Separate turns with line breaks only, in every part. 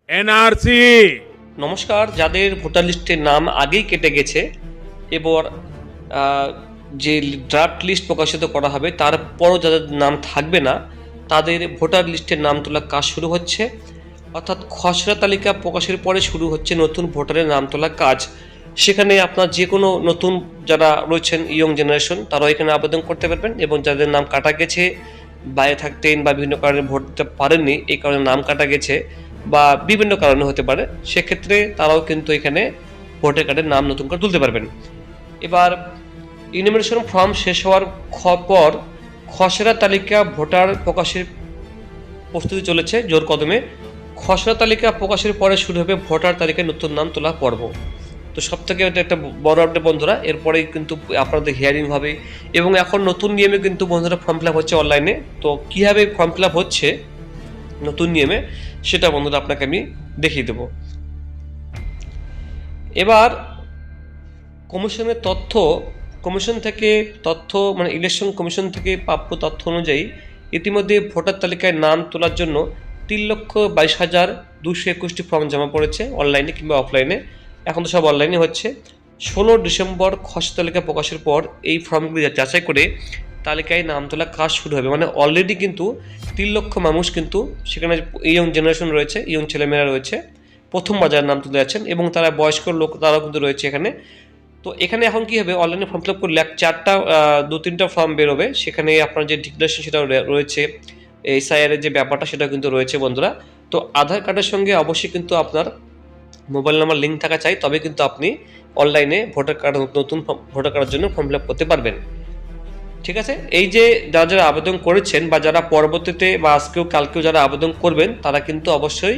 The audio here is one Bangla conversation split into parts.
এনআরসি।
নমস্কার, যাদের ভোটার লিস্টের নাম আগেই কেটে গেছে, এবার যে ড্রাফট লিস্ট প্রকাশিত করা হবে তারপরও যাদের নাম থাকবে না তাদের ভোটার লিস্টের নাম তোলার কাজ শুরু হচ্ছে। অর্থাৎ খসড়া তালিকা প্রকাশের পরে শুরু হচ্ছে নতুন ভোটারের নাম তোলার কাজ। সেখানে আপনার যে কোনো নতুন যারা রয়েছেন ইয়ং জেনারেশন তারাও এখানে আবেদন করতে পারবেন, এবং যাদের নাম কাটা গেছে, বাইরে থাকতেন বা বিভিন্ন কারণে ভোট দিতে পারেননি, এই কারণে নাম কাটা গেছে বা বিভিন্ন কারণে হতে পারে, সেক্ষেত্রে তারাও কিন্তু এখানে ভোটার কার্ডের নাম নতুন করে তুলতে পারবেন। এবার ইনুমারেশন ফর্ম শেষ হওয়ার পর খসড়া তালিকা ভোটার প্রকাশের প্রস্তুতি চলেছে জোর কদমে। খসড়া তালিকা প্রকাশের পরে শুরু হবে ভোটার তালিকায় নতুন নাম তোলা পর্ব। তো সব থেকে এটা একটা বড় আপডেট বন্ধুরা, এরপরেই কিন্তু আপনাদের হিয়ারিং হবে, এবং এখন নতুন নিয়মে কিন্তু বন্ধুরা ফর্ম ফিল আপ হচ্ছে অনলাইনে। তো কীভাবে ফর্ম ফিল আপ হচ্ছে নতুন নিয়মে সেটা বন্ধুরা আপনাকে আমি দেখিয়ে দেব। এবার কমিশনের কমিশন থেকে মানে ইলেকশন কমিশন থেকে প্রাপ্য তথ্য অনুযায়ী ইতিমধ্যে ভোটার তালিকায় নাম তোলার জন্য 3,22,221টি ফর্ম জমা পড়েছে অনলাইনে কিংবা অফলাইনে। এখন তো সব অনলাইনে হচ্ছে। 16 ডিসেম্বর খসড়া তালিকা প্রকাশের পর এই ফর্মগুলি যাচাই করে তালিকায় নাম তোলা কাজ শুরু হবে। মানে অলরেডি কিন্তু 3 লক্ষ মানুষ কিন্তু সেখানে ইয়ং জেনারেশন রয়েছে, ইয়ং ছেলেমেয়েরা রয়েছে, প্রথমবার যারা নাম তুলে যাচ্ছেন, এবং তারা বয়স্ক লোক তারাও কিন্তু রয়েছে এখানে। তো এখানে এখন কী হবে, অনলাইনে ফর্ম ফিল আপ করলে 2-3টা ফর্ম বেরোবে, সেখানে আপনার যে ডিক্লারেশন সেটাও রয়েছে, এসআইআর এর যে ব্যাপারটা সেটা কিন্তু রয়েছে বন্ধুরা। তো আধার কার্ডের সঙ্গে অবশ্যই কিন্তু আপনার মোবাইল নাম্বার লিঙ্ক থাকা চাই, তবে কিন্তু আপনি অনলাইনে নতুন ভোটার কার্ডের জন্য ফর্ম ফিল আপ করতে পারবেন। ঠিক আছে, এই যে যারা যারা আবেদন করেছেন বা যারা পরবর্তীতে বা আজকেও কালকেও যারা আবেদন করবেন তারা কিন্তু অবশ্যই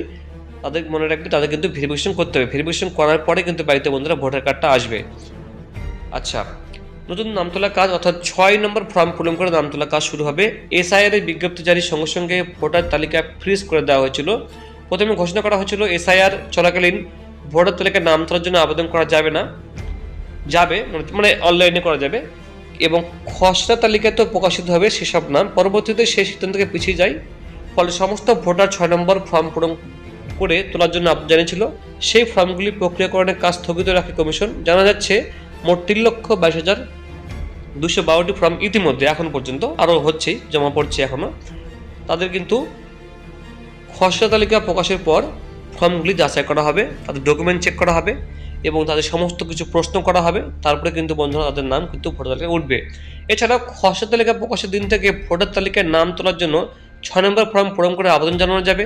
তাদের মনে রাখবে, তাদের কিন্তু ভেরিফিকেশন করতে হবে। ভেরিফিকেশন করার পরে কিন্তু বাড়িতে বন্ধুরা ভোটার কার্ডটা আসবে। আচ্ছা, নতুন নাম তোলা কাজ অর্থাৎ 6 নম্বর ফর্ম পূরণ করে নাম তোলা কাজ শুরু হবে। এসআইআর এর বিজ্ঞপ্তি জারির সঙ্গে সঙ্গে ভোটার তালিকা ফ্রিজ করে দেওয়া হয়েছিল। প্রথমে ঘোষণা করা হয়েছিল এসআইআর চলাকালীন ভোটার তালিকায় নাম তোলার জন্য আবেদন করা যাবে মানে অনলাইনে করা যাবে, এবং খসড়া তালিকায় তো প্রকাশিত হবে সেসব নাম। পরবর্তীতে সেই সিদ্ধান্ত থেকে পিছিয়ে যায়, ফলে সমস্ত ভোটার 6 নম্বর ফর্ম পূরণ করে তোলার জন্য আবেদন জানিয়েছিল। সেই ফর্মগুলি প্রক্রিয়াকরণের কাজ স্থগিত রাখে কমিশন। জানা যাচ্ছে মোট 3,22,212টি ফর্ম ইতিমধ্যে এখন পর্যন্ত আরও হচ্ছেই, জমা পড়ছে এখনও। তাদের কিন্তু খসড়া তালিকা প্রকাশের পর ফর্মগুলি যাচাই করা হবে, তাদের ডকুমেন্ট চেক করা হবে, এবং তাদের সমস্ত কিছু প্রশ্ন করা হবে, তারপরে কিন্তু বন্ধুরা তাদের নাম কিন্তু ভোটার তালিকায় উঠবে। এছাড়াও খসড়া তালিকা প্রকাশের দিন থেকে ভোটার তালিকায় নাম তোলার জন্য 6 নম্বর ফর্ম পূরণ করে আবেদন জানানো যাবে।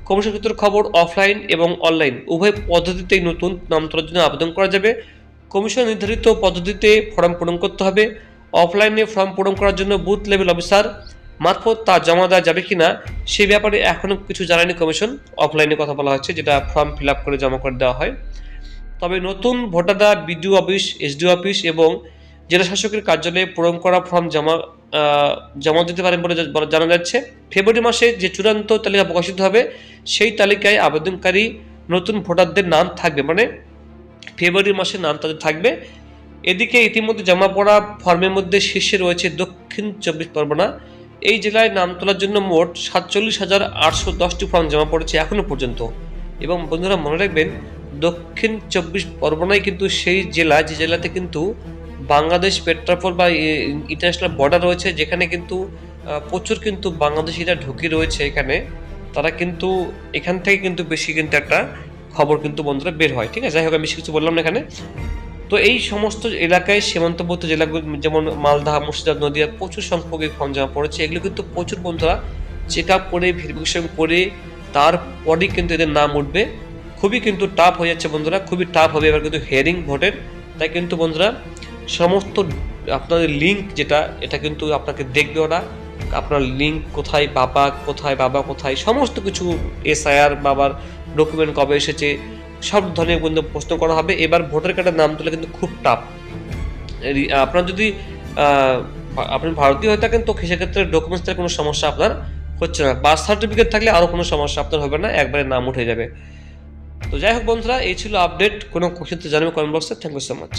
কমিশন সূত্রের খবর, অফলাইন এবং অনলাইন উভয় পদ্ধতিতেই নতুন নাম তোলার জন্য আবেদন করা যাবে। কমিশন নির্ধারিত পদ্ধতিতে ফর্ম পূরণ করতে হবে। অফলাইনে ফর্ম পূরণ করার জন্য বুথ লেভেল অফিসার মারফত তা জমা দেওয়া যাবে কিনা সেই ব্যাপারে এখনও কিছু জানায়নি কমিশন। অফলাইনে কথা বলা হচ্ছে, যেটা ফর্ম ফিল আপ করে জমা করে দেওয়া হয়। তবে নতুন ভোটাররা বিডিও অফিস, এসডিও অফিস এবং জেলা শাসকের কার্যালয়ে পূরণ করা ফর্ম জমা দিতে পারেন বলে জানা যাচ্ছে। ফেব্রুয়ারি মাসে যে চূড়ান্ত তালিকা প্রকাশিত হবে সেই তালিকায় আবেদনকারী নতুন ভোটারদের নাম থাকবে, মানে ফেব্রুয়ারি মাসে নাম তাদের থাকবে। এদিকে ইতিমধ্যে জমা পড়া ফর্মের মধ্যে শীর্ষে রয়েছে দক্ষিণ 24 পরগনা। এই জেলায় নাম তোলার জন্য মোট 47,810টি ফর্ম জমা পড়েছে এখনো পর্যন্ত। এবং বন্ধুরা মনে রাখবেন, দক্ষিণ 24 পরগনায় কিন্তু সেই জেলা যে জেলাতে কিন্তু বাংলাদেশ পেট্রাপোল বা ইন্টারন্যাশনাল বর্ডার রয়েছে, যেখানে কিন্তু প্রচুর কিন্তু বাংলাদেশিরা ঢুকে রয়েছে এখানে। তারা কিন্তু এখান থেকে কিন্তু বেশি কিন্তু একটা খবর কিন্তু বন্ধুরা বের হয়। ঠিক আছে, যাই হোক আমি বেশি কিছু বললাম না এখানে। তো এই সমস্ত এলাকায় সীমান্তবর্তী জেলাগুলো যেমন মালদা, মুর্শিদাবাদ, নদিয়া প্রচুর সংখ্যক এই ফর্ম জমা পড়েছে। এগুলো কিন্তু প্রচুর বন্ধুরা চেক আপ করে ভেরিফিকেশন করে তারপরেই কিন্তু এদের নাম উঠবে। খুবই কিন্তু টাফ হয়ে যাচ্ছে বন্ধুরা, খুবই টাফ হবে এবার কিন্তু হিয়ারিং ভোটের। তাই কিন্তু বন্ধুরা সমস্ত আপনাদের লিঙ্ক যেটা, এটা কিন্তু আপনাকে দেখবে ওরা, আপনার লিঙ্ক কোথায়, বাবা কোথায়, সমস্ত কিছু এসআইআর বাবার ডকুমেন্ট কবে এসেছে সব ধরনের কিন্তু প্রশ্ন করা হবে। এবার ভোটার কার্ডের নাম তোলা কিন্তু খুব টাফ। আপনার যদি আপনি ভারতীয় হয়ে থাকেন তো সেক্ষেত্রে ডকুমেন্টসের কোনো সমস্যা আপনার হচ্ছে না। বার্থ সার্টিফিকেট থাকলে আরও কোনো সমস্যা আপনার হবে না, একবারে নাম উঠে যাবে। তো যাই হোক বন্ধুরা, এই ছিল আপডেট। কোনো কোশ্চেন জানাবেন কমেন্ট বক্সে। Thank you so much.